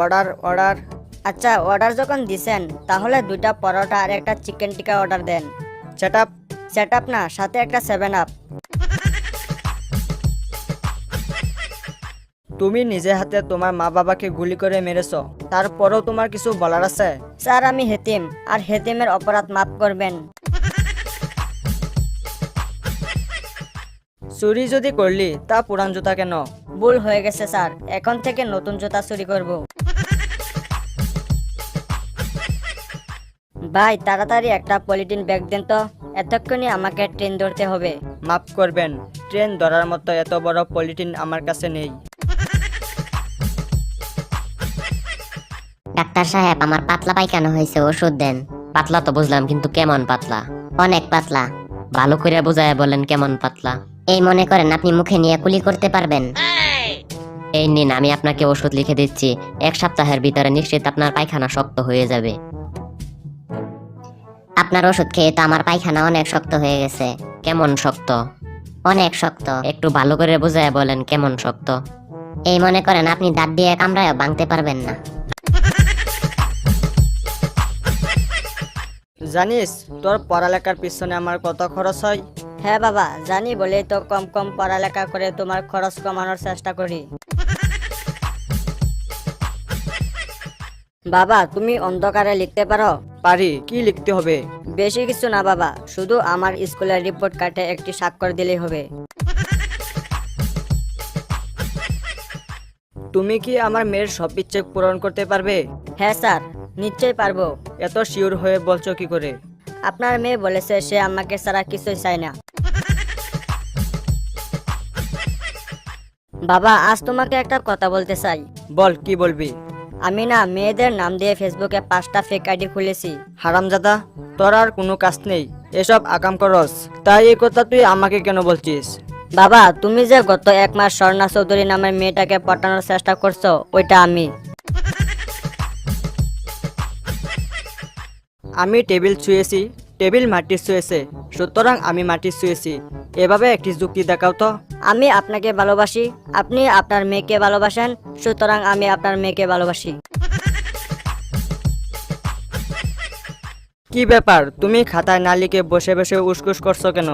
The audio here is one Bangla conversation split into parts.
Order order. আচ্ছা, অর্ডার যখন দিছেন তাহলে 2টা পরোটা আর একটা চিকেন টিক্কা অর্ডার দেন। সেটআপ না, সাথে একটা 7 আপ। তুমি নিজে হাতে তোমার মা বাবাকে গুলি করে মেরেছো, তারপরেও তোমার কিছু বলার আছে? স্যার, আমি হেতিম, আর হেতিমের অপরাধ মাফ করবেন। চুরি যদি করলি তা পুরান জুতা কেন? ভুল হয়ে গেছে স্যার, এখন থেকে নতুন জুতা চুরি করব। ভাই, তাড়াতাড়ি একটা পলিথিন ব্যাগ দেন তো, এতক্ষণে আমাকে ট্রেন ধরতে হবে। মাফ করবেন, ট্রেন ধরার মতো এত বড় পলিথিন আমার কাছে নেই। ডাক্তার সাহেব, আমার পাতলা পায়খানা হয়েছে, ওষুধ দেন। পাতলা তো বুঝলাম, কিন্তু কেমন পাতলা? অনেক পাতলা। ভালো করে বোঝায় বলেন কেমন পাতলা। এই মনে করেন আপনি মুখে নিয়ে কুলি করতে পারবেন। এই নিন, আমি আপনাকে ওষুধ লিখে দিচ্ছি। 1 সপ্তাহের ভিতরে নিশ্চিত আপনার পায়খানা শক্ত হয়ে যাবে। আপনার ওষুধ খেয়ে তো আমার পায়খানা অনেক শক্ত হয়ে গেছে। কেমন শক্ত? অনেক শক্ত। একটু ভালো করে বোঝায় বলেন কেমন শক্ত। এই মনে করেন আপনি দাঁত দিয়ে কামড়ায় ভাঙতে পারবেন না। জানিস তোর পড়ালেখার পিছনে আমার কত খরচ হয়? হ্যাঁ বাবা, জানি বলেই তো কম কম পড়ালেখা করে তোমার খরচ কমানোর চেষ্টা করি। বাবা, তুমি অন্ধকারে লিখতে পারো? পারি। কি লিখতে হবে? বেশি কিছু না বাবা, শুধু আমার স্কুলের রিপোর্ট কার্ডে একটি স্বাক্ষর দিলেই হবে। তুমি কি আমার মেয়ের সব ইচ্ছে পূরণ করতে পারবে? হ্যাঁ স্যার, নিশ্চয়ই পারবো। এত শিওর হয়ে বলছো কি করে? আপনার মেয়ে বলেছে সে আমাকে ছাড়া কিছুই চায় না। বাবা, আজ তোমাকে একটা কথা বলতে চাই। বল, কি বলবি? আমি না মেয়েদের নাম দিয়ে ফেসবুকে 5টা ফেক আইডি খুলেছি। হারামজাদা, তোর আর কোনো কাজ নেই, এসব আকাম করস, তাই এই কথা তুই আমাকে কেন বলছিস? বাবা, তুমি যে গত 1 মাস স্বর্ণা চৌধুরী নামের মেয়েটাকে পটানোর চেষ্টা করছো, ওইটা আমি। আমি টেবিল ছুঁয়েছি, টেবিল মাটি ছুঁয়েছে, সুতরাং আমি মাটি ছুঁয়েছি। এভাবে একটি যুক্তি দেখাও তো। আমি আপনাকে ভালোবাসি, আপনি আপনার মেয়েকে ভালোবাসেন, সুতরাং আমি আপনার মেয়েকে ভালোবাসি। কি ব্যাপার, তুমি খাতায় না লিখে বসে বসে উসকুস করছো কেন?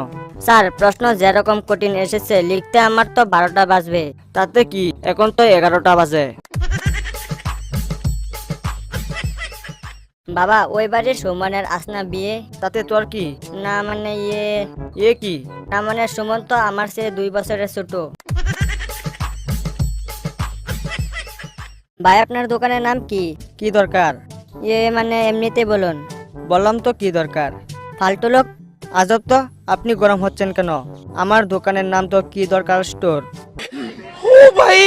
স্যার, প্রশ্ন যেরকম কঠিন এসেছে, লিখতে আমার তো 12টা বাজবে। তাতে কি, এখন তো 11টা বাজে। বাবা, ওই বাড়ির সুমনের আসনা বিয়ে। তাতে তোর কি? না মানে ইয়ে কি? না মানে সুমন তো আমার চেয়ে 2 বছরের ছোট। ভাই, আপনার দোকানের নাম কি? কি দরকার? মানে এমনিতে বলুন। বললাম তো কি দরকার। ফালতু লোক। আজব তো, আপনি গরম হচ্ছেন কেন? আমার দোকানের নাম তো কি দরকার স্টোর। ओ भाई,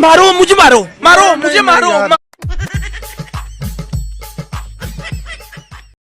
मारो मुझे, मारो मुझे, मारो।